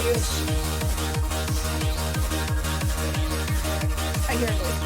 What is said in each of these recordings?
Yes. I hear it.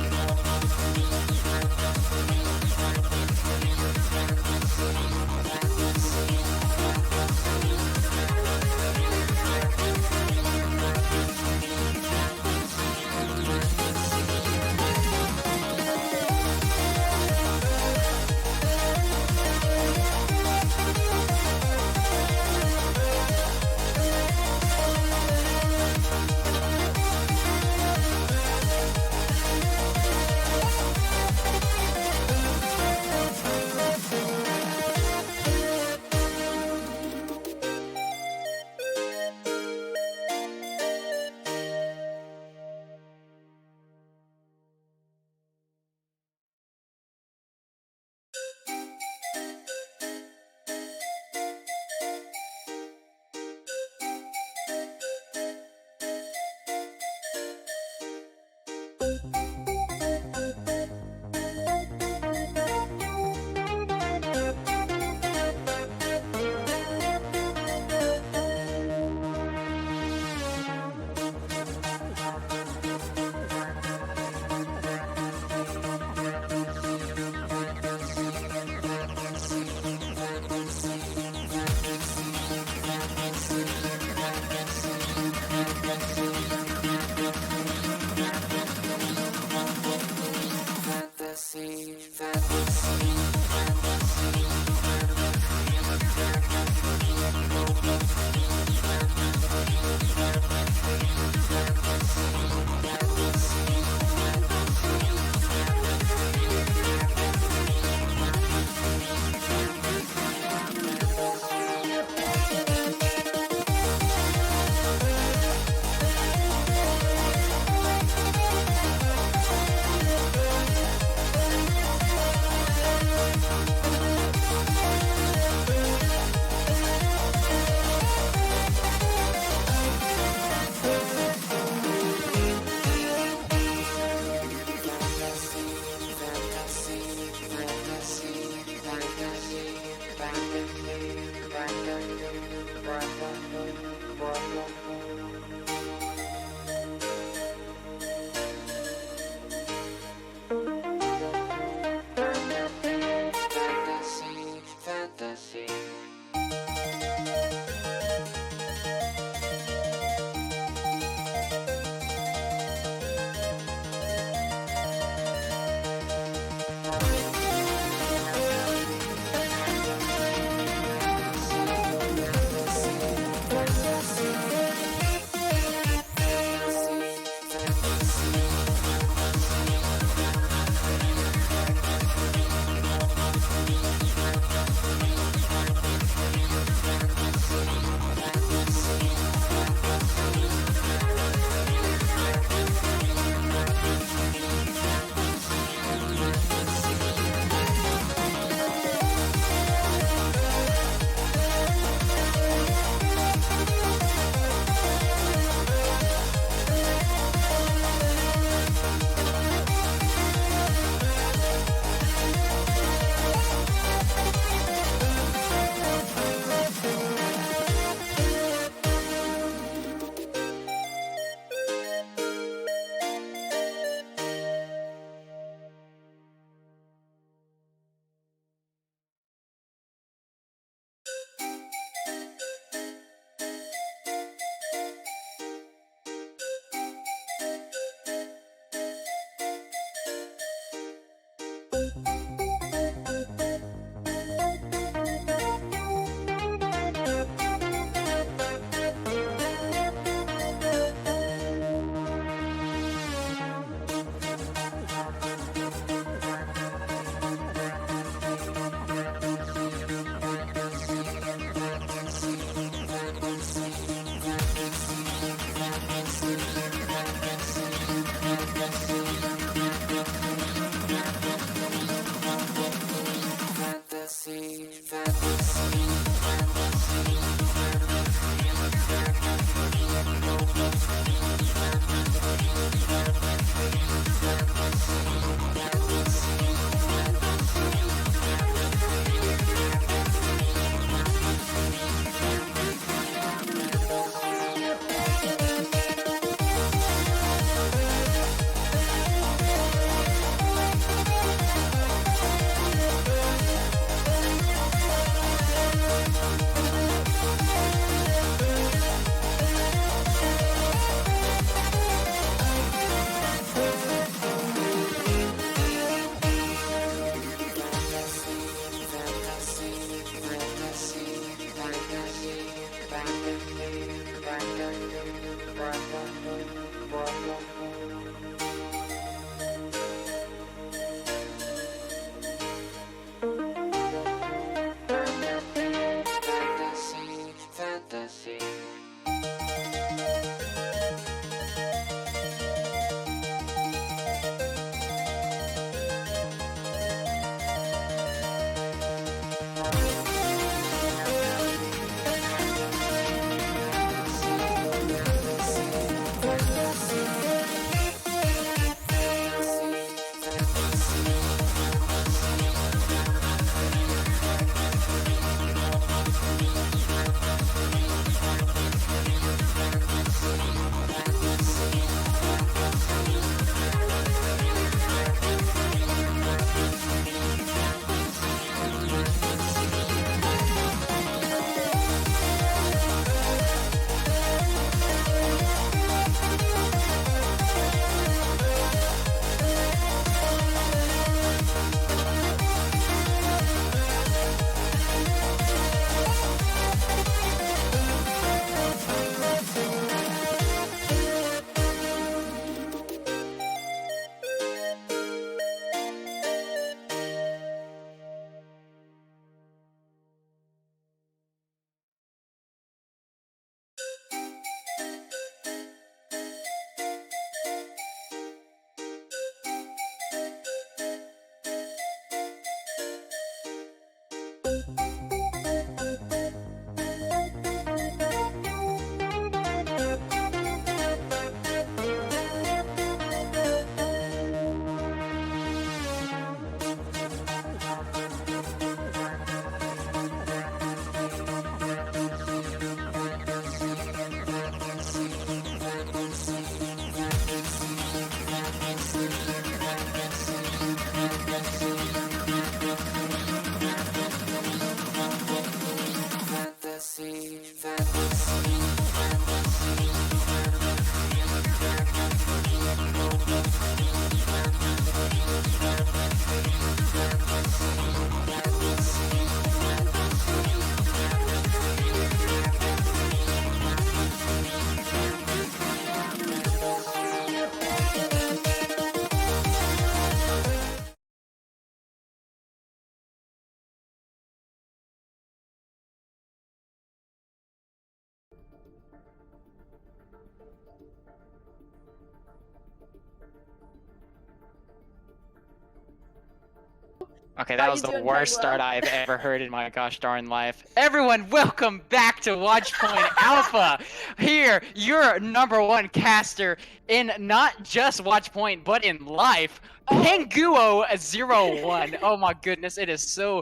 Okay, that was the worst start I've ever heard in my gosh darn life. Everyone, welcome back to Watchpoint Alpha. Here, your #1 caster in not just Watchpoint, but in life, Penguo 01. Oh my goodness, it is so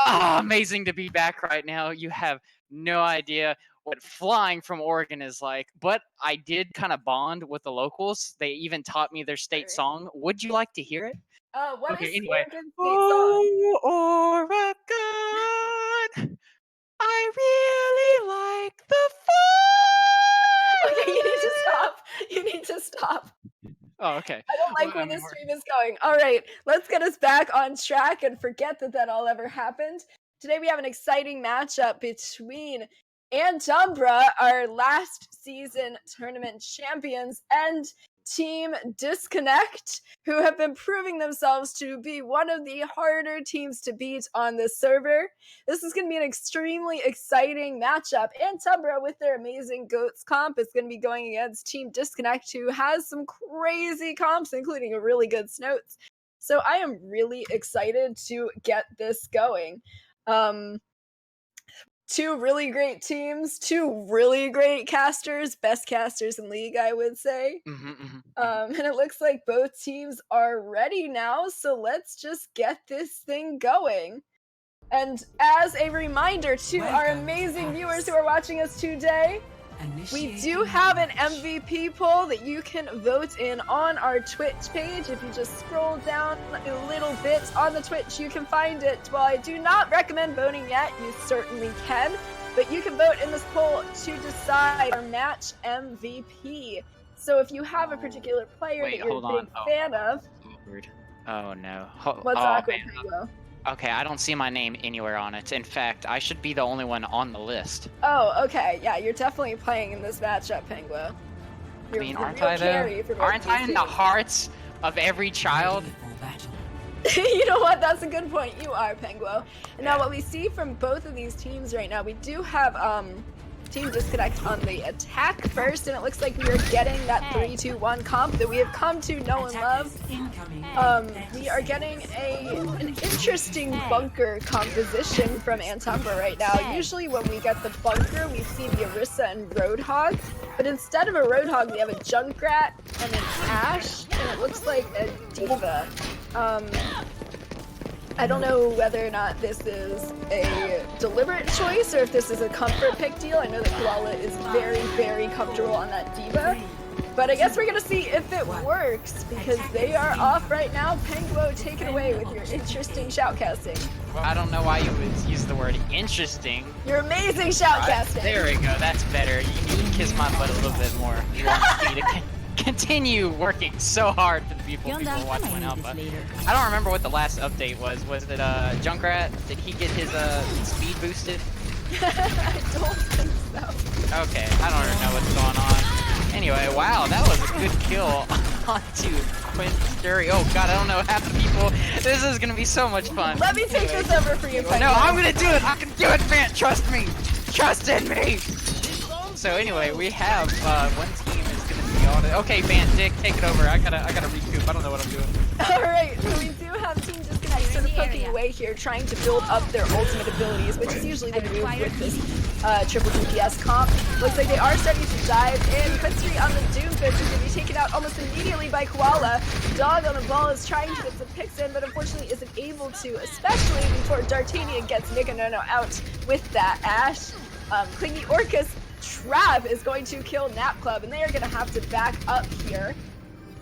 amazing to be back right now. You have no idea what flying from Oregon is like, but I did kind of bond with the locals. They even taught me their state song. Would you like to hear it? What is Anyway. Oregon's state song? Oh, Oregon, I really like the fun. Okay, you need to stop. You need to stop. Oh, okay. I don't like where this stream is going. All right, let's get us back on track and forget that all ever happened. Today we have an exciting matchup between Antumbra, our last season tournament champions, and Team Disconnect, who have been proving themselves to be one of the harder teams to beat on this server. This is going to be an extremely exciting matchup. Antumbra, with their amazing GOATS comp, is going to be going against Team Disconnect, who has some crazy comps, including a really good Snoats. So I am really excited to get this going. Two really great teams, two really great casters, best casters in League, I would say. And it looks like both teams are ready now, so let's just get this thing going. And as a reminder to our amazing viewers who are watching us today, we do have an MVP poll that you can vote in on our Twitch page. If you just scroll down a little bit on the Twitch, you can find it. While I do not recommend voting yet, you certainly can. But you can vote in this poll to decide our match MVP. So if you have a particular player that you're a big fan of... Oh no. What's awkward, Penguo? Okay, I don't see my name anywhere on it. In fact, I should be the only one on the list. Oh, okay. Yeah, you're definitely playing in this matchup, Penguo. I mean, aren't I though? Aren't I in the hearts of every child? You know what? That's a good point. You are, Penguo. And now what we see from both of these teams right now, we do have Team Disconnect on the attack first, and it looks like we are getting that 3-2-1 comp that we have come to know and love. We are getting an interesting bunker composition from Antumbra right now. Usually when we get the bunker, we see the Orisa and Roadhog, but instead of a Roadhog, we have a Junkrat and an Ashe, and it looks like a D.Va. I don't know whether or not this is a deliberate choice or if this is a comfort pick deal. I know that Koala is very, very comfortable on that D.Va. But I guess we're gonna see if it works, because they are off right now. Penguo, take it away with your interesting shoutcasting. Well, I don't know why you would use the word interesting. Your amazing shoutcasting. There we go, that's better. You can kiss my butt a little bit more. You want me to continue working so hard for the people watching Alpha. I don't remember what the last update was. Was it Junkrat? Did he get his speed boosted? I don't think so. Okay, I don't even know what's going on. Anyway, wow, that was a good kill onto Quintury. Oh god, I don't know half the people. This is gonna be so much fun. Let me take this over for you, Penguo. No, I'm gonna do it! I can do it, man! Trust me! Trust in me! So anyway, we have one team is gonna be on it. Okay, Bant, Dick, take it over. I gotta recoup. I don't know what I'm doing. Alright, so we do have Team Disconnect sort of poking away here, trying to build up their ultimate abilities, which is usually the move with this triple DPS comp. Looks like they are starting to dive in. Quintury on the Doomfist is going to be taken out almost immediately by Koala. Dog on the ball is trying to get some picks in, but unfortunately isn't able to, especially before D'Artagnan gets Nikonono out with that Ashe. Clingy Orcus Trap is going to kill Nap Club, and they are going to have to back up here.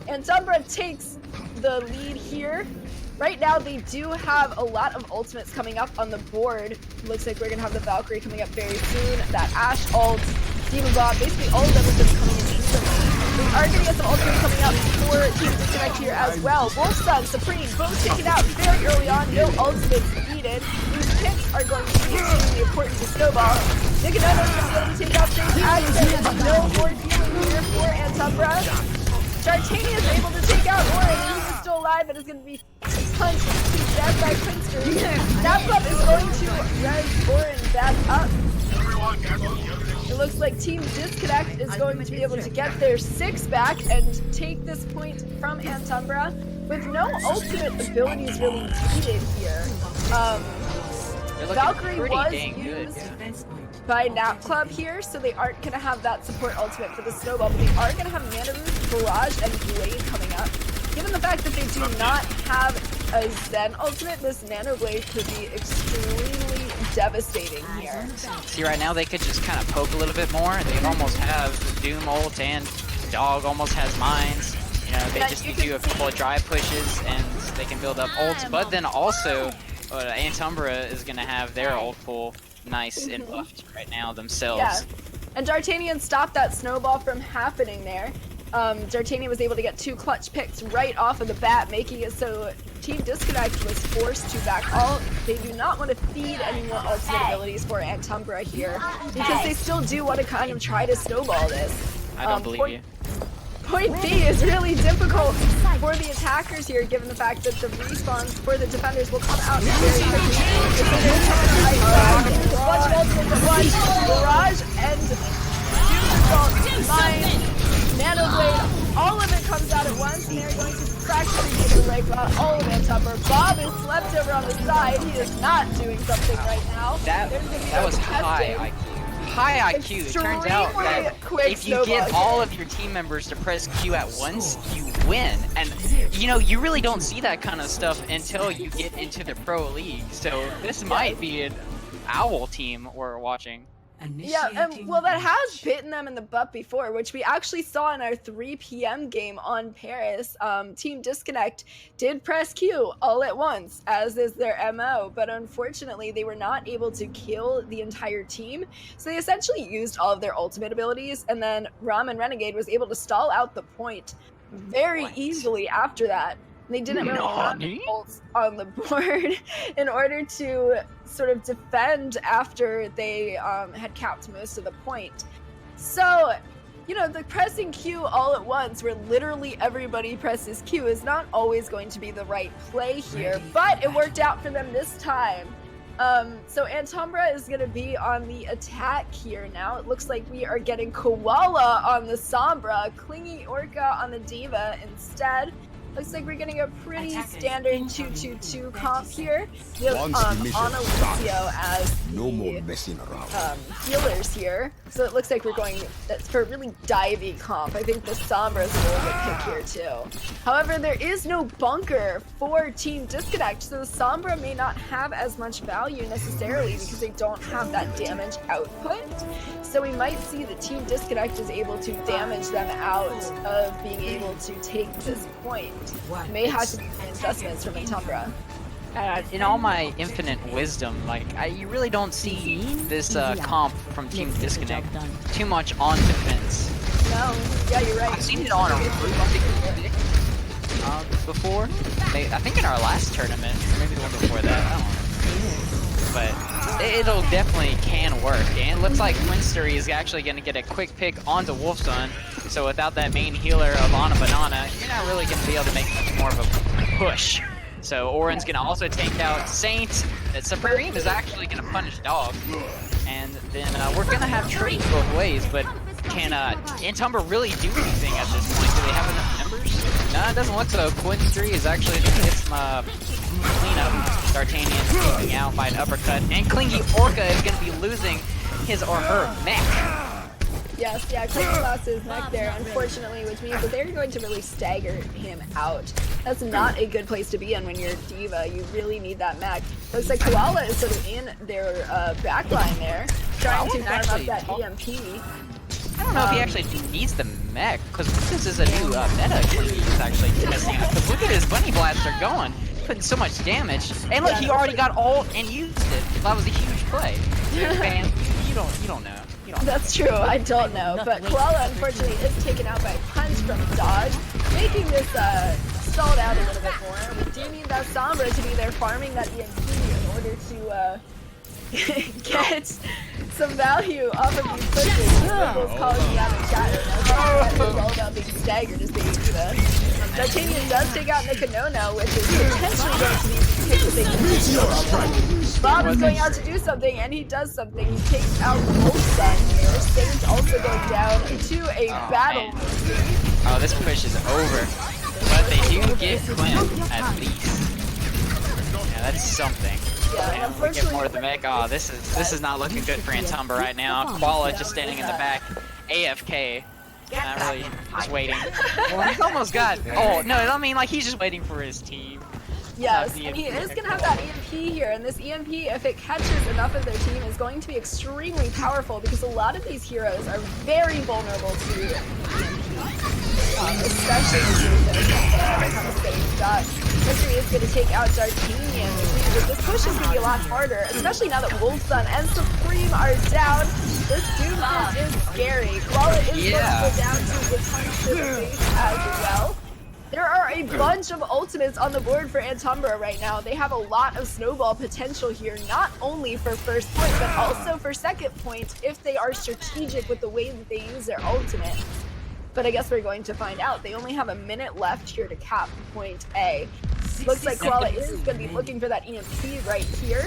And Antumbra takes the lead here. Right now, they do have a lot of ultimates coming up on the board. Looks like we're going to have the Valkyrie coming up very soon. That Ashe ult, Demon Bomb, basically all of them have been coming in instantly. We are going to get some ultimates coming up for Team Disconnect here as well. Wolfsun, Supreme, both taken out very early on. No ultimates needed. These picks are going to be extremely important to Snowball. Nicodemus is going to be taken out straight action. No more healing here for Antumbra. D'Artagnan is able to take out Orin, and he's still alive, but is going to be punched to death by Quinster. Snapclub is going to res Orin back up. It looks like Team Disconnect is going to be able to get their 6 back and take this point from Antumbra with no ultimate abilities really needed here. Valkyrie was used by Nap Club here, so they aren't going to have that support ultimate for the Snowball, but they are going to have Mana Roost, Barrage, and Blade coming up. Given the fact that they do not have a Zen ultimate, this Nano Blade could be extremely devastating here. See, right now they could just kind of poke a little bit more. They almost have Doom ult, and Dog almost has Mines. You know, they just need to do a couple of drive pushes and they can build up ults, but then also Antumbra is going to have their ult pool nice and buffed right now themselves. Yeah. And D'Artagnan stopped that snowball from happening there. D'Artagnan was able to get 2 clutch picks right off of the bat, making it so Team Disconnect was forced to back ult. They do not want to feed any more ultimate abilities for Antumbra here, because they still do want to kind of try to snowball this. I don't believe you. Point B is really difficult for the attackers here, given the fact that the respawns for the defenders will come out very quickly. Watch multiples at once. Barrage and Doom Assault, Mine, Nano Blade, all of it comes out at once, and they're going to practically get a right about all of Antumbra. Bob is left over on the side. He is not doing something right now. That was high IQ. High IQ. It turns out that if you get all of your team members to press Q at once, you win. And you know, you really don't see that kind of stuff until you get into the pro league. So this might be an Owl team we're watching. Yeah, and well, that has bitten them in the butt before, which we actually saw in our 3 p.m. game on Paris. Team Disconnect did press Q all at once, as is their MO, but unfortunately they were not able to kill the entire team, so they essentially used all of their ultimate abilities, and then Ramen Renegade was able to stall out the point very easily after that. They didn't really have ults on the board in order to sort of defend after they had capped most of the point. So, you know, the pressing Q all at once, where literally everybody presses Q, is not always going to be the right play here, but it worked out for them this time. So Antumbra is going to be on the attack here now. It looks like we are getting Koala on the Sombra, Clingy Orca on the Diva instead. Looks like we're getting a pretty standard 2-2-2 comp here. We have Ana Lucio as the healers here. So it looks like we're going for a really divey comp. I think the Sombra is a little bit pickier too. However, there is no bunker for Team Disconnect, so the Sombra may not have as much value necessarily because they don't have that damage output. So we might see that Team Disconnect is able to damage them out of being able to take this point. May have to be adjustments from Antumbra. In all my infinite wisdom, like you really don't see this comp from Team Disconnect too much on defense. No, yeah, you're right. I've seen it on a before. I think in our last tournament, or maybe the one before that. I don't know. But it'll definitely can work. And it looks like Quinster is actually going to get a quick pick onto Wolfsun. So without that main healer of Ana Banana, you're not really going to be able to make much more of a push. So Orin's going to also take out Saint. Supreme is actually going to punish Dog. And then we're going to have trades both ways, but can Antumbra really do anything at this point? Do they have enough numbers? No, it doesn't look so. Quincy is actually going to get some cleanup. D'Artagnan taking out by an uppercut. And Clingy Orca is going to be losing his or her mech. Yes, yeah, Clingy lost his mech there, unfortunately, which means that they're going to really stagger him out. That's not a good place to be in when you're Diva. You really need that mech. Looks like Koala is sort of in their backline there, trying to farm up that EMP. I don't know if he actually needs the mech, because this is a new meta Clingy is actually testing out. Because look at his Bunny Blaster going. putting so much damage. And look, he already got ult and used it. That was a huge play. Man, you don't know. That's true, I don't know. But Koala, unfortunately, is taken out by a punch from Dodge, making this stalled out a little bit more. We do need that Sombra to be there farming that EMP in order to get some value off of these pushes. Ripple's calling me out in chat right now. It's all about being staggered as being D'Artagnan does take out Nikanono, which is potentially going to be the pick that they can do. Bob's going out to do something, and he does something. He takes out Wolfson here. Saint also going down to a battle. Oh, this push is over. But they do get Quinn, at least. Yeah, that's something. Yeah, and unfortunately, get more of the mech. Oh, this is not looking good for Antumbra right now. Koala just standing in the back, AFK. Not really, just waiting. Well, he's almost got. Oh no, I mean like he's just waiting for his team. Yes, and he is going to have that EMP here, and this EMP, if it catches enough of their team, is going to be extremely powerful because a lot of these heroes are very vulnerable to EMP. Especially Mystery is going to take out D'Artagnan, but this push is going to be a lot harder, especially now that Wolfson and Supreme are down. This Doomfist is scary. Koala is going to go down to get punched to the face as well. There are a bunch of ultimates on the board for Antumbra right now. They have a lot of snowball potential here, not only for first point, but also for second point if they are strategic with the way that they use their ultimate. But I guess we're going to find out. They only have a minute left here to cap point A. Looks like Koala is going to be looking for that EMP right here.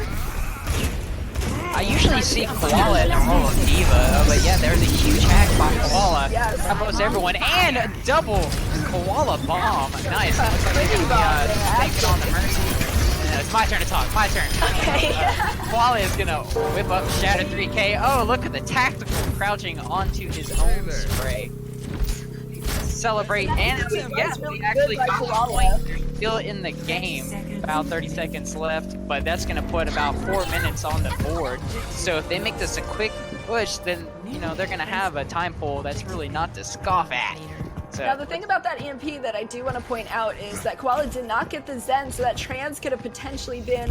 I usually see Koala in the role of Diva, but yeah, there's a huge hack by Koala. Yes. Almost everyone, and a double Koala bomb. Nice. Take it on the Mercy. It's my turn to talk. My turn. Okay. Koala is gonna whip up Shatter 3K. Oh, look at the tactical crouching onto his own spray. Celebrate, and yeah, we actually got the point. They're still in the game. About 30 seconds left, but that's gonna put about 4 minutes on the board. So if they make this a quick push, then you know they're gonna have a time pool that's really not to scoff at. So. Now the thing about that EMP that I do want to point out is that Koala did not get the Zen, so that Trans could have potentially been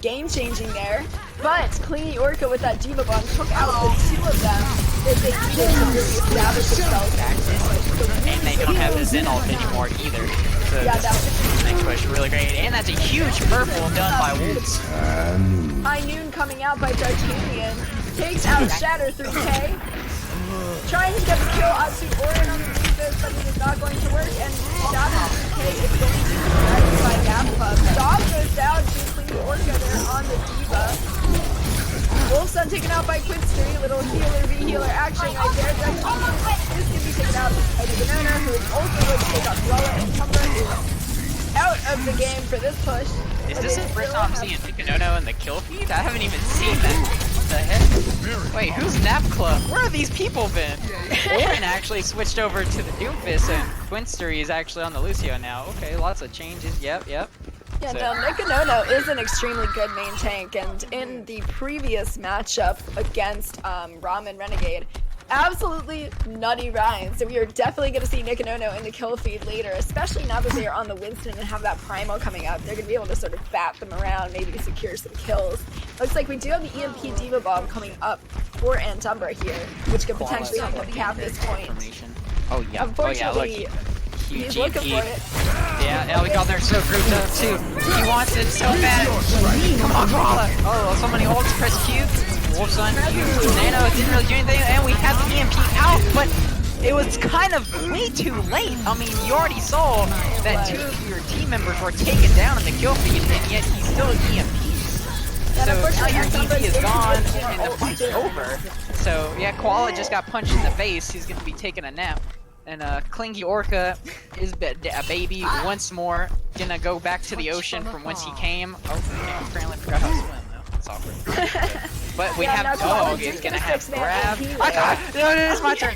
game-changing there. But Clingy Orca with that Diva Bomb took out the two of them as they needed to really establish themselves. And they don't have the Zen ult anymore either. So yeah, that was next push really great. And that's a huge purple done by Wolves. High Noon coming out by D'Artagnan. Takes out Shatter 3K. Trying to get the kill onto Orin on the defense, but it is not going to work. And Shatter 3K is going to be corrected by Gappup. Dom goes down to Clingy Orca there on the Diva. Wolfson taken out by Quinstery, little healer v healer action right there. D'Artagnan is going to be taken out by the Banana, who is also going to take out Koala, and Antumbra is out of the game for this push. Is this the first time I'm seeing Nikanono in the kill feed? I haven't even seen that. What the heck? Wait, who's Nap Club? Where have these people been? Orin actually switched over to the Doomfist, and Quinstery is actually on the Lucio now. Okay, lots of changes. Yep. Yeah, no, Nikanono is an extremely good main tank, and in the previous matchup against Ramen Renegade, absolutely nutty Ryan. So we are definitely going to see Nikanono in the kill feed later, especially now that they are on the Winston and have that Primal coming up. They're going to be able to sort of bat them around, maybe secure some kills. Looks like we do have the EMP Diva Bomb coming up for Antumbra here, which could potentially help them cap this point. Oh yeah, Unfortunately, he's looking for it. Yeah, we got there so grouped up too. He wants it so bad. Come on, Koala! Oh, so many ults, press Q. Wolfson, Nano didn't really do anything, and we had the EMP out, but it was kind of way too late. I mean, you already saw that two of your team members were taken down in the kill feed, and yet he's still EMP. So now your EMP is gone, and the fight's over. So yeah, Koala just got punched in the face. He's going to be taking a nap. And Clingy Orca is a baby once more. Gonna go back to the ocean from whence he came. Oh, apparently forgot how to swim though. That's awkward. But we have Dog is gonna have grab. No, it's my turn.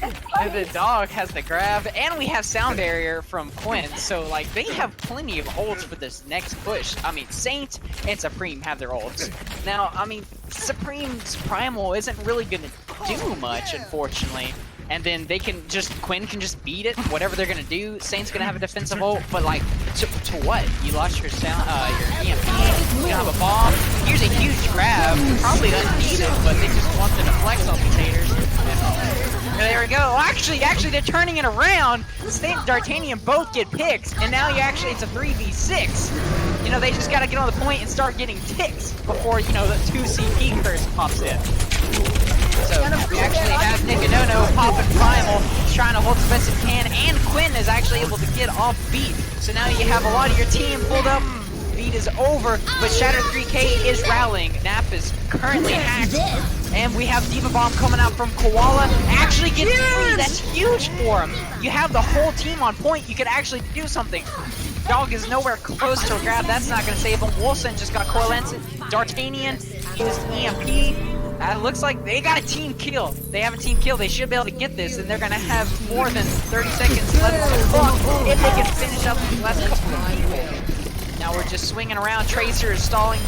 The Dog has the grab, and we have Sound Barrier from Quinn. So like they have plenty of ults for this next push. I mean, Saint and Supreme have their ults. Now, I mean, Supreme's Primal isn't really gonna do much, unfortunately. and then they can just Quinn can just beat it. Whatever they're gonna do, Saint's gonna have a defensive ult, but like to what? You lost your sound, your EMP. You don't have a bomb. Here's a huge grab, probably unneeded, but they just want the flex on these haters. There we go. Well, actually, they're turning it around. Saint and D'Artagnan both get picks, and now it's a 3v6. You know, they just gotta get on the point and start getting ticks before, you know, the 2 CP curse pops in. So we actually have Nicanono popping Primal, trying to hold as best he can, and Quinn is actually able to get off beat. So now you have a lot of your team pulled up. Beat is over, but Shatter 3K is rallying. Nap is currently hacked, and we have Diva Bomb coming out from Koala. Actually gets free. That's huge for him. You have the whole team on point. You could actually do something. Dog is nowhere close to a grab. That's not going to save him. Wilson just got Corlanted. D'Artagnan used EMP. Looks like they got a team kill. They have a team kill. They should be able to get this, and they're going to have more than 30 seconds left on the clock if they can finish up the last couple of people. Now we're just swinging around. Tracer is stalling.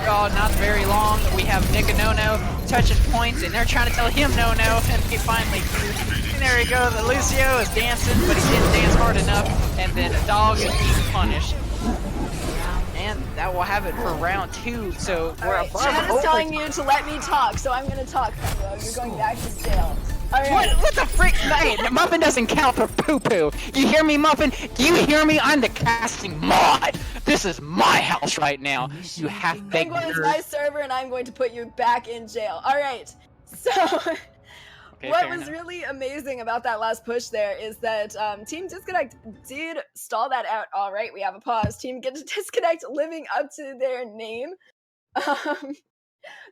Oh, not very long. We have Nicanono touching points, and they're trying to tell him no, and he finally do. And there we go. The Lucio is dancing, but he didn't dance hard enough. And then a dog is being punished. And that will have it for round 2. So we're above. Shanna's telling you to let me talk, so I'm gonna talk, Penguo. You're going back to jail. Right. What the frick? Hey, Muffin doesn't count for poo-poo. You hear me, Muffin? Do you hear me? I'm the casting mod. This is my house right now. You have Penguo is my server, and I'm going to put you back in jail. All right. So, okay, what was really amazing about that last push there is that Team Disconnect did stall that out. All right, we have a pause. Team Disconnect living up to their name.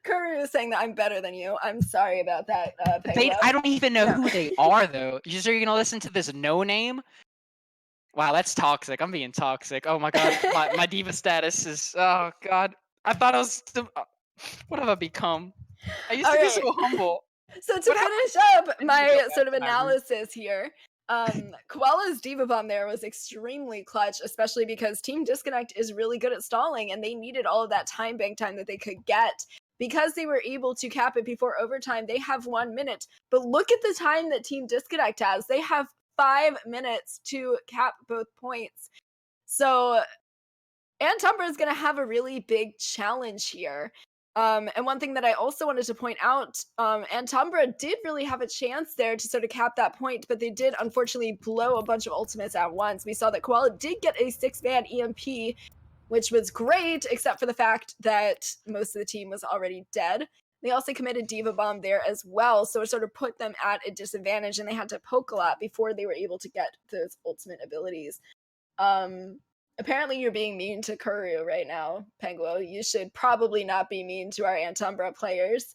Curry was saying that I'm better than you. I'm sorry about that, Penguo. I don't even know who they are, though. You're going to listen to this no-name? Wow, that's toxic. I'm being toxic. Oh, my God. my diva status is... Oh, God. I thought I was... What have I become? I used to be so humble. So to finish up my sort of analysis here, Koala's Diva Bomb there was extremely clutch, especially because Team Disconnect is really good at stalling, and they needed all of that time bank time that they could get. Because they were able to cap it before overtime, they have 1 minute. But look at the time that Team Disconnect has. They have 5 minutes to cap both points. So Antumbra is going to have a really big challenge here. And one thing that I also wanted to point out, Antumbra did really have a chance there to sort of cap that point, but they did unfortunately blow a bunch of ultimates at once. We saw that Koala did get a 6-man EMP, which was great, except for the fact that most of the team was already dead. They also committed Diva Bomb there as well, so it sort of put them at a disadvantage, and they had to poke a lot before they were able to get those ultimate abilities. Apparently you're being mean to Kuru right now, Penguo. You should probably not be mean to our Antumbra players.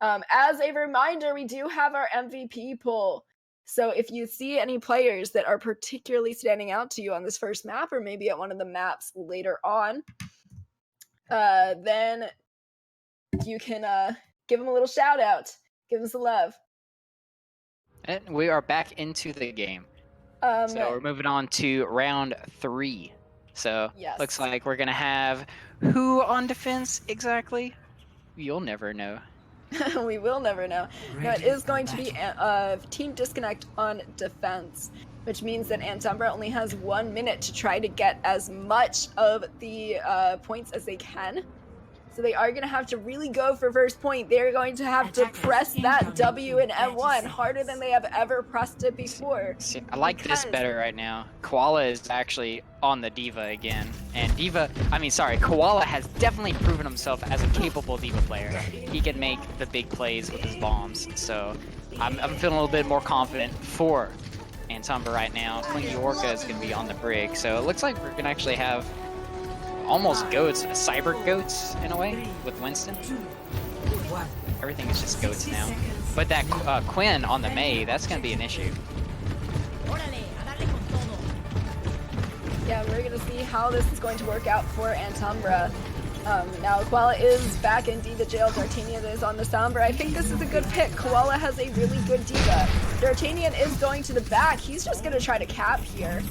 As a reminder, we do have our MVP poll. So if you see any players that are particularly standing out to you on this first map, or maybe at one of the maps later on, then you can give them a little shout out. Give them some love. And we are back into the game. So we're moving on to round 3. So yes. Looks like we're going to have who on defense exactly? You'll never know. We will never know. No, it is going to be Team Disconnect on defense, which means that Antumbra only has 1 minute to try to get as much of the points as they can. So they are going to have to really go for first point. They're going to have to press that W and M1 harder than they have ever pressed it before. See, I like this better right now. Koala is actually on the Diva again. And Koala has definitely proven himself as a capable Diva player. He can make the big plays with his bombs. So I'm feeling a little bit more confident for Antumbra right now. Clingy Orca is going to be on the brig. So it looks like we're going to actually have almost goats, cyber goats in a way, with Winston. Everything is just goats now. But that Quinn on the Mei, that's going to be an issue. Yeah, we're going to see how this is going to work out for Antumbra. Now, Koala is back in Diva jail. D'Artagnan is on the Sombra. I think this is a good pick. Koala has a really good Diva. D'Artagnan is going to the back. He's just going to try to cap here.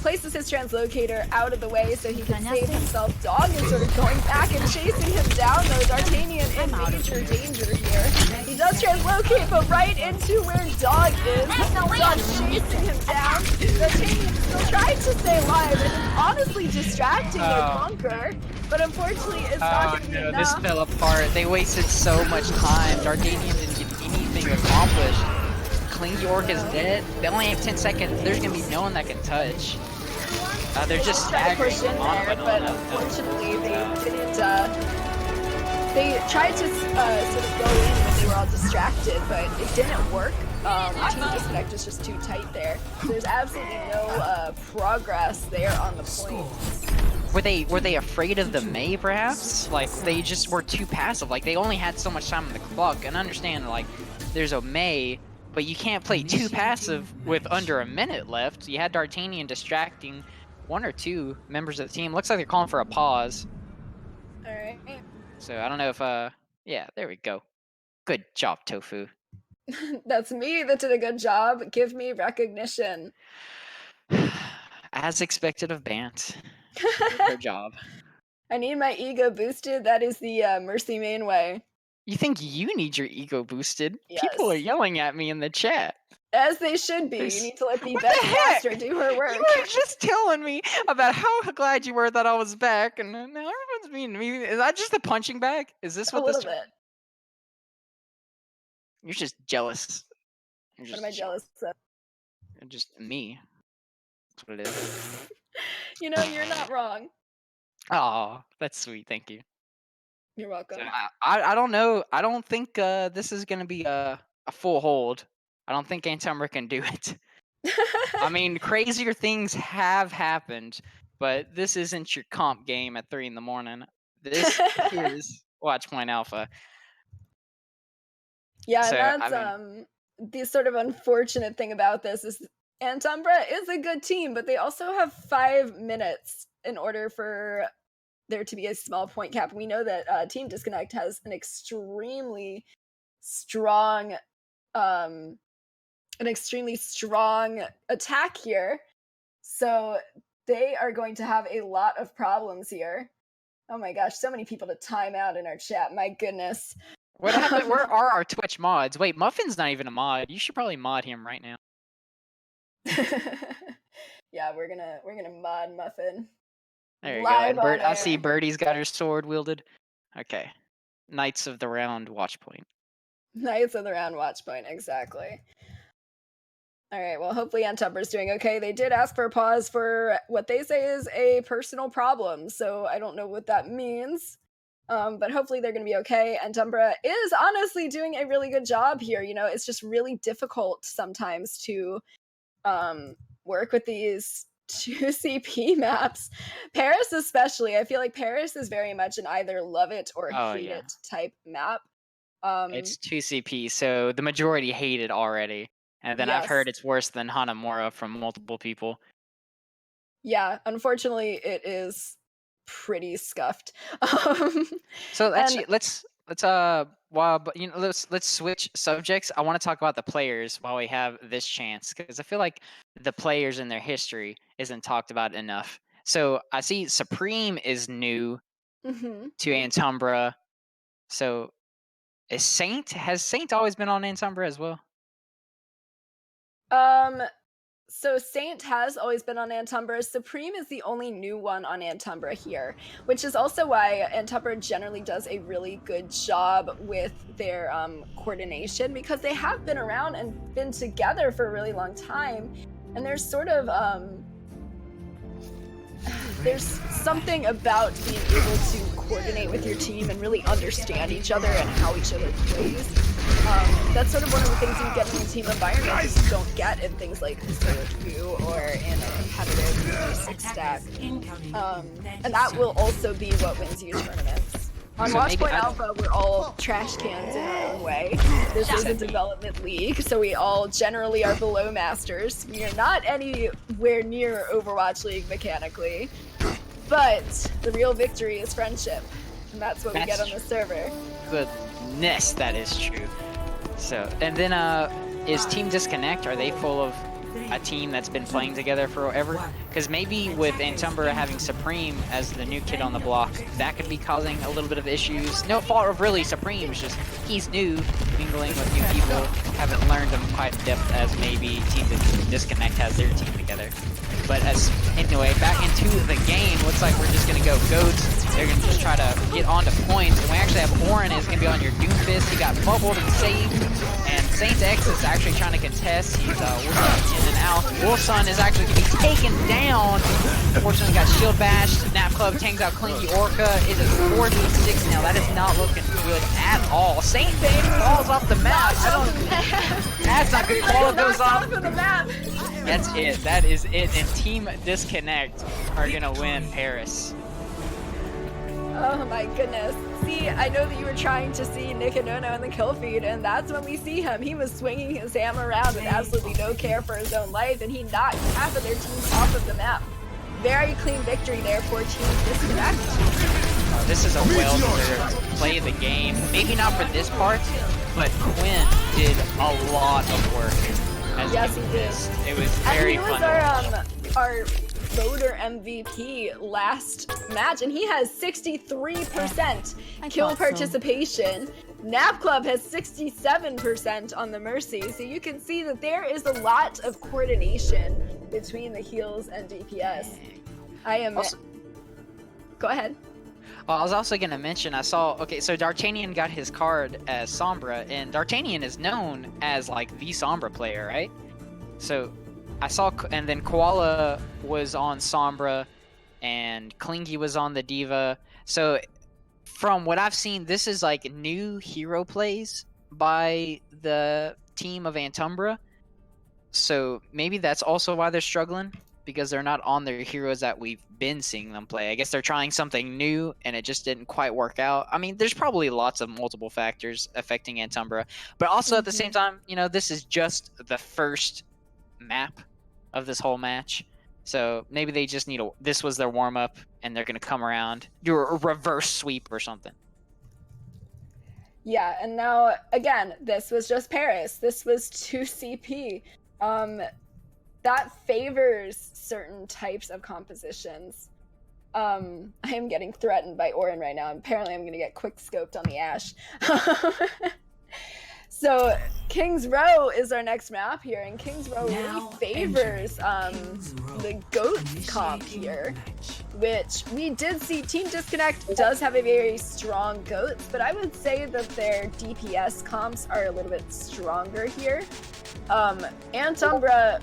Places his translocator out of the way so he can save himself. Dog is sort of going back and chasing him down, though. D'Artagnan in major danger here. He does translocate, but right into where Dog is. Dog chasing him down. D'Artagnan still trying to stay alive, and it's honestly distracting their bunker. But unfortunately, it's not going to be enough. This fell apart. They wasted so much time. D'Artagnan didn't get anything accomplished. Clingy Orc is dead. They only have 10 seconds. There's going to be no one that can touch. They're just staggering push in there, but unfortunately they didn't. They tried to sort of go in when they were all distracted, but it didn't work. Team Disconnect is just too tight there. So there's absolutely no progress there on the point. Were they afraid of the Mei, perhaps? Like, they just were too passive. Like, they only had so much time on the clock. And understand, like, there's a Mei, but you can't play too passive with under a minute left. You had D'Artagnan distracting one or two members of the team. Looks like they're calling for a pause. Alright. So, I don't know if, yeah, there we go. Good job, Tofu. That's me that did a good job. Give me recognition. As expected of Bant. Good job. I need my ego boosted. That is the Mercy main way. You think you need your ego boosted? Yes. People are yelling at me in the chat. As they should be. You need to let the best caster do her work. You were just telling me about how glad you were that I was back, and now everyone's mean to me. Is that just a punching bag? Is this what a little bit? You're just jealous. What am I jealous of? Just me. That's what it is. You know, you're not wrong. Oh, that's sweet. Thank you. You're welcome. So I don't know. I don't think this is gonna be a full hold. I don't think Antumbra can do it. I mean, crazier things have happened, but this isn't your comp game at 3 in the morning. This is Watchpoint Alpha. Yeah, so, that's the sort of unfortunate thing about this is Antumbra is a good team, but they also have 5 minutes in order for there to be a small point cap. We know that Team Disconnect has an extremely strong attack here, so they are going to have a lot of problems here. Oh my gosh, so many people to time out in our chat. My goodness. What happened? Where are our Twitch mods? Wait, Muffin's not even a mod. You should probably mod him right now. Yeah, we're gonna mod Muffin. There you go. I see Birdie's got her sword wielded. Okay. Knights of the Round Watchpoint. Knights of the Round Watchpoint, exactly. Alright, well, hopefully Antumbra's doing okay. They did ask for a pause for what they say is a personal problem, so I don't know what that means. But hopefully they're going to be okay. Antumbra is honestly doing a really good job here. You know, it's just really difficult sometimes to work with these 2 CP maps. Paris especially. I feel like Paris is very much an either love it or hate it type map. It's 2 CP, so the majority hate it already. And then I've heard it's worse than Hanamura from multiple people. Yeah, unfortunately it is pretty scuffed. So actually, let's switch subjects. I want to talk about the players while we have this chance, because I feel like the players and their history isn't talked about enough. So I see Supreme is new to Antumbra. So has Saint always been on Antumbra as well? So Saint has always been on Antumbra. Supreme is the only new one on Antumbra here, which is also why Antumbra generally does a really good job with their coordination, because they have been around and been together for a really long time, and there's sort of there's something about being able to coordinate with your team and really understand each other and how each other plays. That's sort of one of the things you get in a team environment that you don't get in things like Solo 2 or in a competitive 6 stack. And that will also be what wins you tournaments. On Watchpoint Alpha, we're all trash cans in our own way. This is a development league, so we all generally are below masters. We are not anywhere near Overwatch League mechanically, but the real victory is friendship, and that's what we get on the server. Goodness, that is true. So, and then is Team Disconnect, are they full of a team that's been playing together forever. Because maybe with Antumbra having Supreme as the new kid on the block, that could be causing a little bit of issues. No fault of really Supreme, it's just he's new, mingling with new people, haven't learned them quite in depth as maybe Team Disconnect has their team together. But anyway, back into the game, looks like we're just going to go Goats. They're going to just try to get onto points. And we actually have Orin is going to be on your Doomfist. He got bubbled and saved. And Saint X is actually trying to contest. He's working in and out. Wolfson is actually going to be taken down. Unfortunately, got shield bashed. Nap Club tanks out Clinky Orca. It is 4v6 now. That is not looking good at all. Saint Bane falls off the map. That's not good. Koala goes off. That's it. That is it. And Team Disconnect are going to win Paris. Oh my goodness. See, I know that you were trying to see Nick and Nono in the kill feed, and that's when we see him. He was swinging his hammer around with absolutely no care for his own life, and he knocked half of their team off of the map. Very clean victory there for Team Disconnect. Oh, this is a well-deserved play of the game. Maybe not for this part, but Quinn did a lot of work. Yes, he did. It was very fun. And he was our voter MVP last match, and he has 63% kill participation. Nap Club has 67% on the Mercy, so you can see that there is a lot of coordination between the heals and DPS. Go ahead. Well, I was also going to mention, I saw, okay, so D'Artagnan got his card as Sombra, and D'Artagnan is known as, like, the Sombra player, right? So, I saw, and then Koala was on Sombra, and Klingy was on the Diva. So, from what I've seen, this is, like, new hero plays by the team of Antumbra. So, maybe that's also why they're struggling, because they're not on their heroes that we've been seeing them play. I guess they're trying something new, and it just didn't quite work out. I mean, there's probably lots of multiple factors affecting Antumbra, but also at the same time, you know, this is just the first map of this whole match. So maybe they just need this was their warm-up, and they're going to come around, do a reverse sweep or something. Yeah, and now, again, this was just Paris. This was 2CP. That favors certain types of compositions. I am getting threatened by Orin right now. Apparently I'm going to get quick scoped on the Ashe. So King's Row is our next map here, and King's Row really favors the Goats comp here, which we did see. Team Disconnect does have a very strong Goats, but I would say that their DPS comps are a little bit stronger here. Antumbra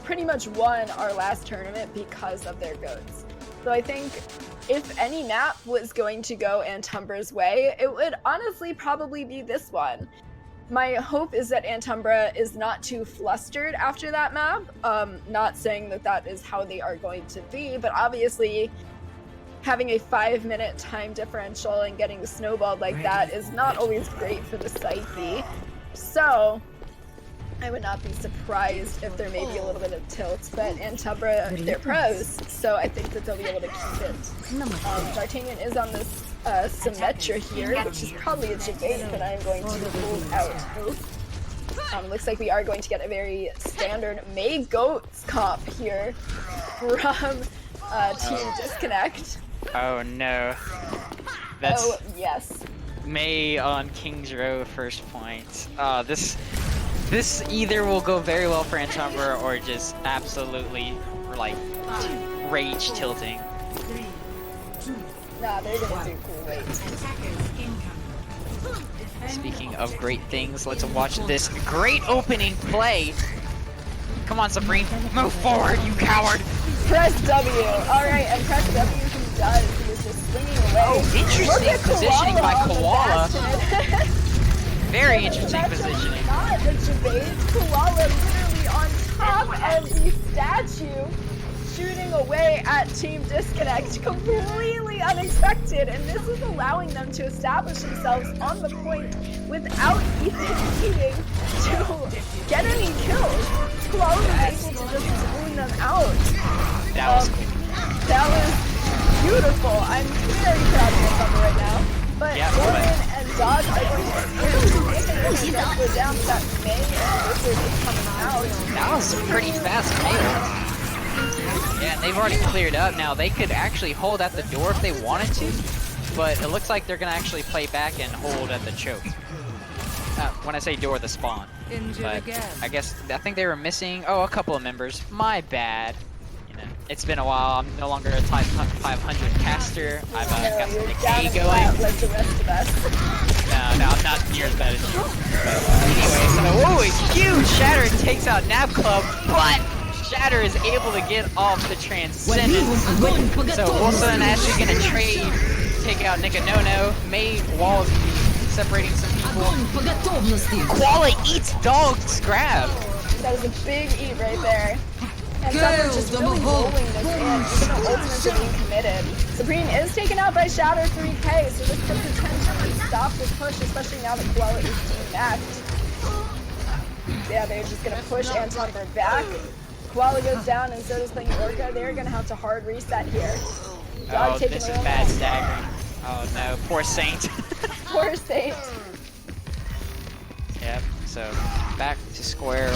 pretty much won our last tournament because of their Goats. So I think if any map was going to go Antumbra's way, it would honestly probably be this one. My hope is that Antumbra is not too flustered after that map. Not saying that that is how they are going to be, but obviously having a 5-minute time differential and getting snowballed like that is not always great for the psyche. So I would not be surprised if there may be a little bit of tilt, but Antumbra, they're pros, so I think that they'll be able to keep it. D'Artagnan is on this Symmetra here, which is probably a debate that I'm going to rule out. Looks like we are going to get a very standard May Goats comp here from Team Disconnect. Oh no. That's oh yes. May on King's Row first point. This either will go very well for Antumbra or just absolutely, like, rage tilting. Nah, they're gonna do cool. Wait. Speaking of great things, let's watch this great opening play. Come on, Supreme. Move forward, you coward. Press W. Alright, and press W he does. He was just swinging away. Oh, interesting positioning by Koala. Very interesting positioning. Not a debate. Koala literally on top of the statue, shooting away at Team Disconnect, completely unexpected, and this is allowing them to establish themselves on the point without even needing to get any kills. Koala was able to just swoon them out. That was beautiful. I'm very proud of Antumbra right now. But Orin and Dodge are going to really go down to that May and Wizard is coming out. That was pretty fast melee. Yeah, and they've already cleared up. Now, they could actually hold at the door if they wanted to, but it looks like they're going to actually play back and hold at the choke. When I say door, the spawn. But I think they were missing, a couple of members. My bad. You know, it's been a while. I'm no longer a type 500 caster. I've got some decay going. Like the rest of us. No, I'm not near as bad as you. Anyway, so, whoa, it's huge! Shatter takes out Nap Club, but Shatter is able to get off the Transcendence. So Wilson actually gonna trade, take out Nikanono. May Wall separating some people. Koala eats dog's grab. That was a big eat right there. And Antumbra just really rolling this in, even though ultimates are being committed. Supreme is taken out by Shatter 3K, so this could potentially stop this push, especially now that Koala is team-maxed. Yeah, they're just gonna push Antumbra back. Koala goes down, and so does playing Orca. They're gonna have to hard reset here. Oh, this is bad staggering. Oh no, poor Saint. Poor Saint. Yep, so back to square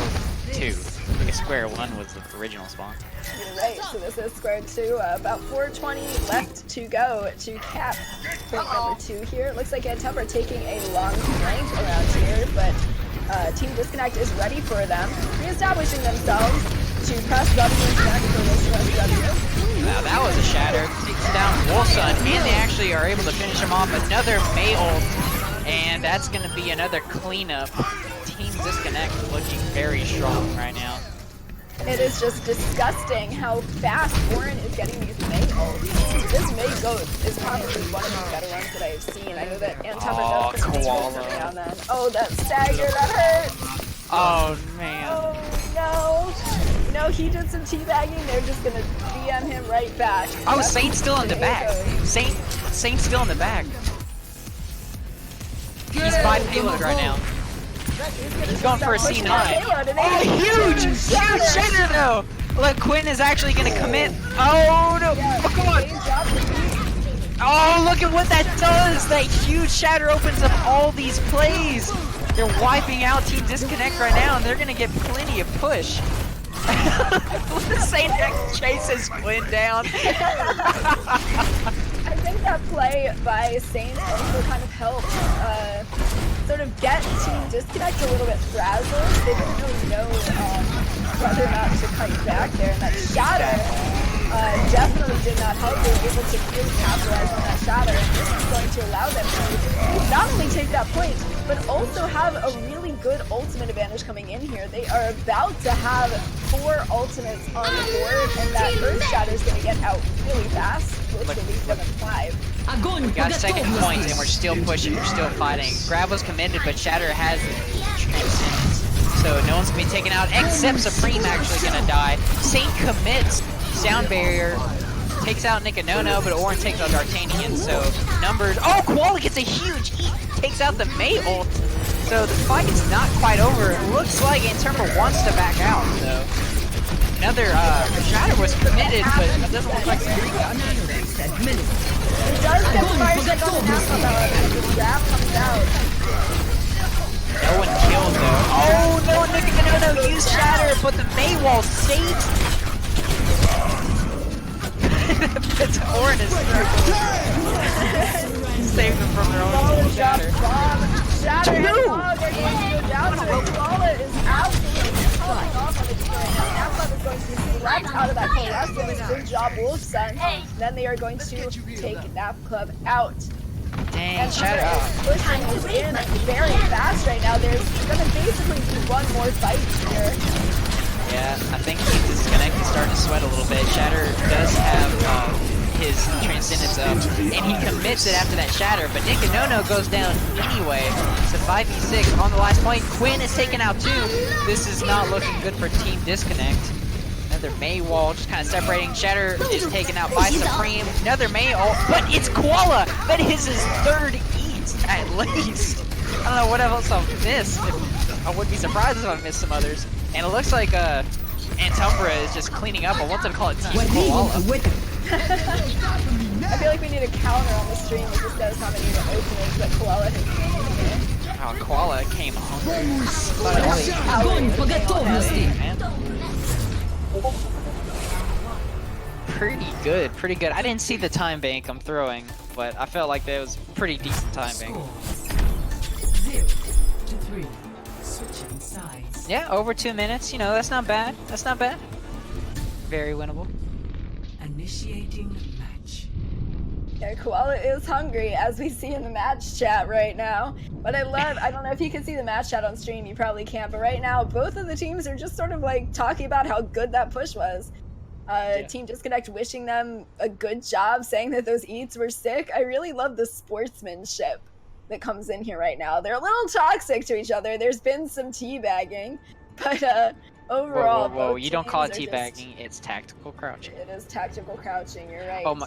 2. I think square 1 was the original spawn. You're right, so this is square 2. About 4:20 left to go to cap point number 2 here. It looks like Antumbra taking a long flank around here, but Team Disconnect is ready for them, reestablishing themselves to press W and connect for this press W. Wow, that was a shatter. Takes down Wolfsun, and they actually are able to finish him off. Another May ult, and that's going to be another cleanup. Team Disconnect looking very strong right now. It is just disgusting how fast Warren is getting these May ults. This May Ghost is probably one of the better ones that I've seen. I know that Antumbra does pretty much every now and then. Oh, that stagger, that hurt! Oh, man. Oh, no. No, he did some teabagging. They're just going to DM him right back. Oh, Saint's still in the back. Saint's still in the back. He's by payload right now. He's going for a C9. Oh, huge shatter though! Look, Quinn is actually going to commit. Oh, no. Oh, come on. Oh, look at what that does. That huge shatter opens up all these plays. They're wiping out Team Disconnect right now, and they're going to get plenty of push. Saint chases Quinn down. I think that play by Saint also kind of helped sort of get Team Disconnect a little bit frazzled. They didn't really know whether or not to fight back there, and that shatter definitely did not help. They were able to really capitalize on that shatter, and this is going to allow them to not only take that point, but also have a really good ultimate advantage coming in here. They are about to have 4 ultimates on the board, and that Earth Shatter is going to get out really fast, which will leave them at 5. We got second points, and we're still pushing, we're still fighting. Grab was committed, but Shatter has Transcendence, so no one's going to be taken out, except Supreme actually going to die. Saint commits Sound Barrier, takes out Nikanono, but Orin takes out D'Artagnan, so numbers. Oh, Koala gets a huge eat, takes out the May ult, so the fight is not quite over. It looks like Antumbra wants to back out, so another Shatter was committed, but it doesn't look like Supreme got it. It does get fire check on the half as the grab comes out. No one killed though. Oh no, Nikanono used Shatter, but the May wall saved. It's Orin is saved them from their own Shatter. Shatter and Dog are going to go down to it. Koala is absolutely falling off on the team right now. Napclub is going to be swept out of that coalescence. Good job, Wolfsun. Then they are going to take Napclub out. Dang, Shatter. Pushing is in very fast right now. There's going to basically be one more fight here. Yeah, I think Team Disconnect is starting to sweat a little bit. Shatter does have his Transcendence up, and he commits it after that Shatter, but Nikanono goes down anyway. It's a 5v6 on the last point. Quinn is taken out too. This is not looking good for Team Disconnect. Another May wall just kind of separating. Shatter is taken out by Supreme. Another May ult, but it's Koala! That is his 3rd eat, at least. I don't know what else I'll miss. I wouldn't be surprised if I missed some others. And it looks like Antumbra is just cleaning up. I wanted to call it Team Koala. I feel like we need a counter on the stream that just says how many ultimates that Koala has seen here. Oh, Koala came hungry. Pretty good, pretty good. I didn't see the time bank I'm throwing, but I felt like that was pretty decent time bank. 0-3. Switching sides. Yeah, over 2 minutes. You know, that's not bad. That's not bad. Very winnable. Initiating match. Yeah, Koala is hungry, as we see in the match chat right now. But I don't know if you can see the match chat on stream, you probably can't, but right now, both of the teams are just sort of like talking about how good that push was. Team Disconnect wishing them a good job, saying that those eats were sick. I really love the sportsmanship that comes in here right now. They're a little toxic to each other. There's been some teabagging, but overall, whoa, you don't call it teams are teabagging, it's tactical crouching. It is tactical crouching, you're right. Oh,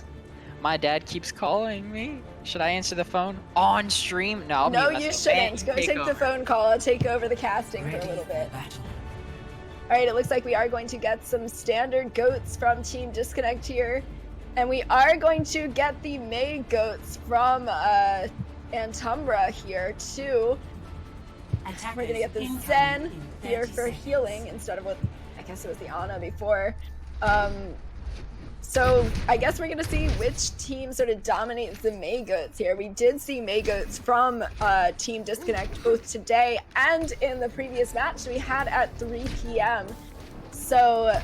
my dad keeps calling me. Should I answer the phone on stream? No, no, you shouldn't. Go take the phone call. I'll take over the casting for a little bit. Alright, it looks like we are going to get some standard goats from Team Disconnect here. And we are going to get the May goats from Antumbra here too. We're going to get the Zen here for healing instead of what I guess it was the Ana before. So I guess we're going to see which team sort of dominates the May goats here. We did see May goats from Team Disconnect both today and in the previous match we had at 3 p.m. So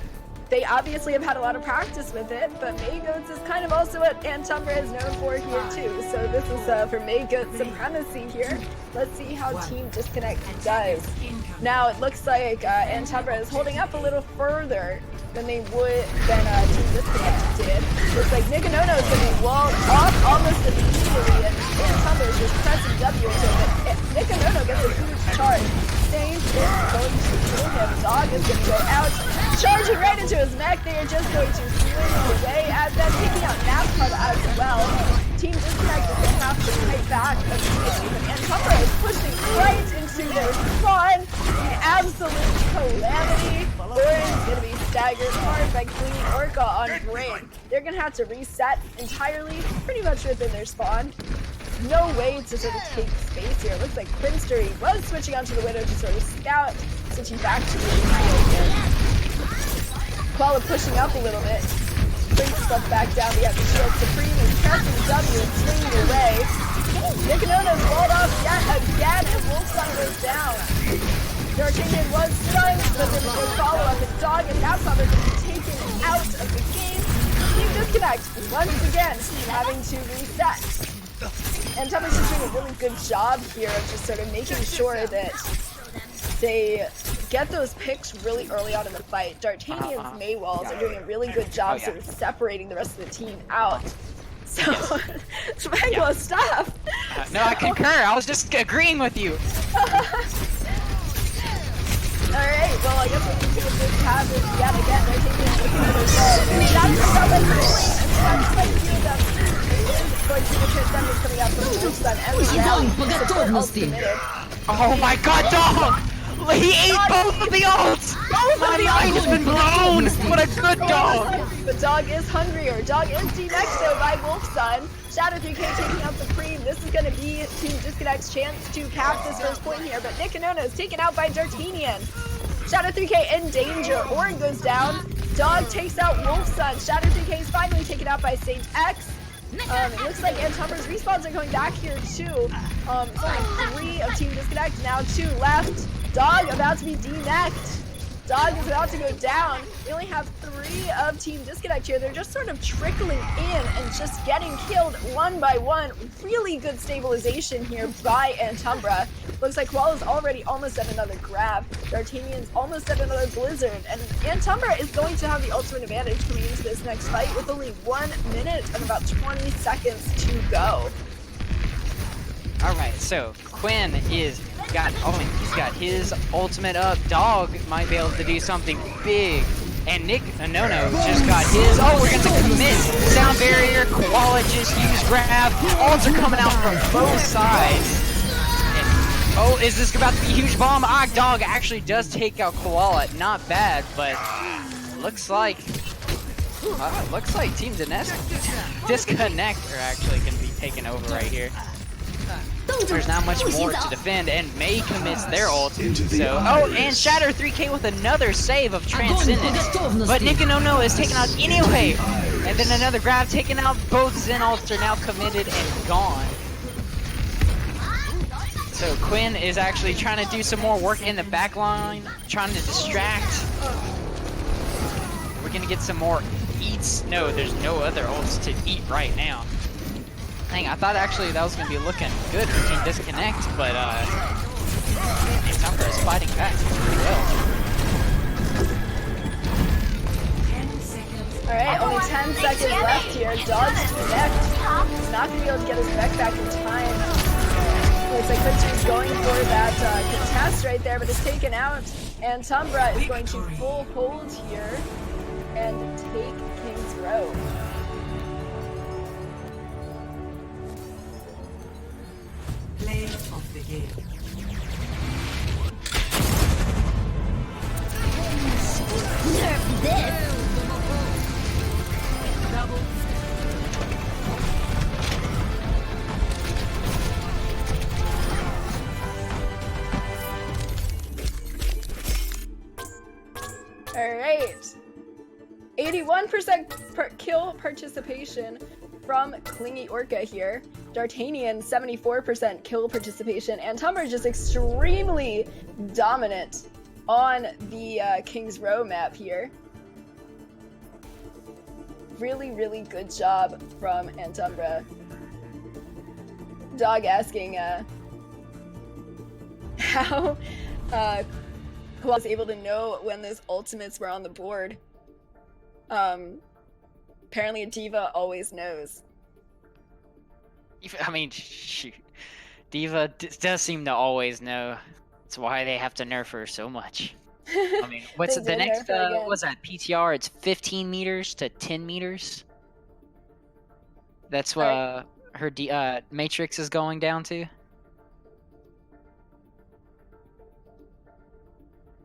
they obviously have had a lot of practice with it, but May goats is kind of also what Antumbra is known for here too. So this is for May goats supremacy here. Let's see how Team Disconnect does. Now it looks like Antumbra is holding up a little further than Team Disconnect did. Looks like Nikanono is going to be walled off almost immediately, and Antumbra is just pressing W into it. But Nikanono gets a huge charge. Same is going to kill him. Dog is going to go out, charging right into his neck. They are just going to swing away at them, taking out Napcard as well. Team Disconnect is going to have to fight back immediately, but Antumbra is pushing right into their spawn. The absolute calamity. Oran's going to be staggered hard by Queen Orca on Brain. They're going to have to reset entirely, pretty much within their spawn. No way to sort of take space here. It looks like Prinster was switching onto the Widow to sort of scout, switching back to the field here. Koala pushing up a little bit. Brings himself back down. We have the Shield Supreme is pressing W and swinging away. Nikanono's walled off yet again, and Wolfson goes down. D'Artagnan was stunned, but there was no follow-up, and Dog and Napcard are going to be taken out of the game. Team Disconnect, once again, having to reset. And Antumbra's just doing a really good job here of just sort of making sure that they get those picks really early on in the fight. D'Artagnan's Maywalls are doing a really good job sort of separating the rest of the team out. So, Penguo, stop! No, I concur. I was just agreeing with you. Alright, well, I guess what we can just have is yet again, D'Artagnan's looking at his wall. That's the stuff that's rolling, and that's quite a few of them. Going to the transcendence coming out from Wolfson and the ultimate. Oh my god, Dog! He ate both of the ults! My mind has been blown! What a good dog! The Dog is hungrier. Dog is D-next though by Wolfson. Shadow 3K taking out Supreme. This is going to be Team Disconnect's chance to cap this first point here, but Nikanono is taken out by D'Artagnan. Shadow 3K in danger. Orin goes down. Dog takes out Wolfson. Shadow 3K is finally taken out by Sage X. It looks like Antumbra's respawns are going back here too. It's only 3 of Team Disconnect, now 2 left. Dog about to be D-necked. Dog is about to go down. We only have 3 of Team Disconnect here. They're just sort of trickling in and just getting killed one by one. Really good stabilization here by Antumbra. Looks like Koala's already almost at another grab. D'Artagnan's almost at another blizzard. And Antumbra is going to have the ultimate advantage coming into this next fight with only 1 minute and about 20 seconds to go. Alright, so Quinn he's got his ultimate up. Dog might be able to do something big. And Nikanono just got his. Oh, we're gonna commit. Sound barrier, Koala just used grab. Ults are coming out from both sides. And, oh, is this about to be a huge bomb? Ah, Dog actually does take out Koala. Not bad, but looks like Team Disconnect are actually gonna be taking over right here. There's not much more to defend, and Mei commits their ult. So, oh, and Shatter 3K with another save of Transcendence. But Nikanono is taken out anyway. And then another grab taken out. Both Zen ults are now committed and gone. So Quinn is actually trying to do some more work in the back line, trying to distract. We're gonna get some more eats. No, there's no other ults to eat right now. Dang, I thought actually that was gonna be looking good for Team Disconnect, but Antumbra is fighting back pretty well. Alright, only 10 seconds left here. Dodge to connect. He's not gonna be able to get his mech back in time. Looks like Quincy's going for that contest right there, but it's taken out. Antumbra is going to full hold here and take King's Row. Play of the game. Nerf this! Alright. 81% kill participation from Clingy Orca here. D'Artagnan, 74% kill participation. Antumbra is just extremely dominant on the King's Row map here. Really, really good job from Antumbra. Dog asking how who was able to know when those ultimates were on the board. Apparently D.Va always knows. I mean, shoot. D.Va does seem to always know. That's why they have to nerf her so much. I mean, what's the next, what's that, PTR? It's 15 meters to 10 meters. That's what her Matrix is going down to.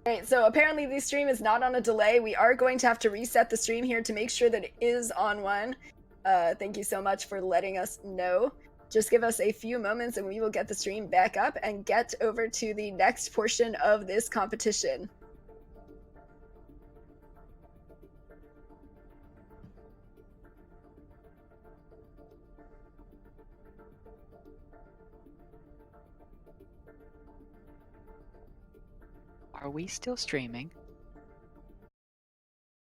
Alright, so apparently the stream is not on a delay. We are going to have to reset the stream here to make sure that it is on one. Thank you so much for letting us know. Just give us a few moments and we will get the stream back up and get over to the next portion of this competition. Are we still streaming?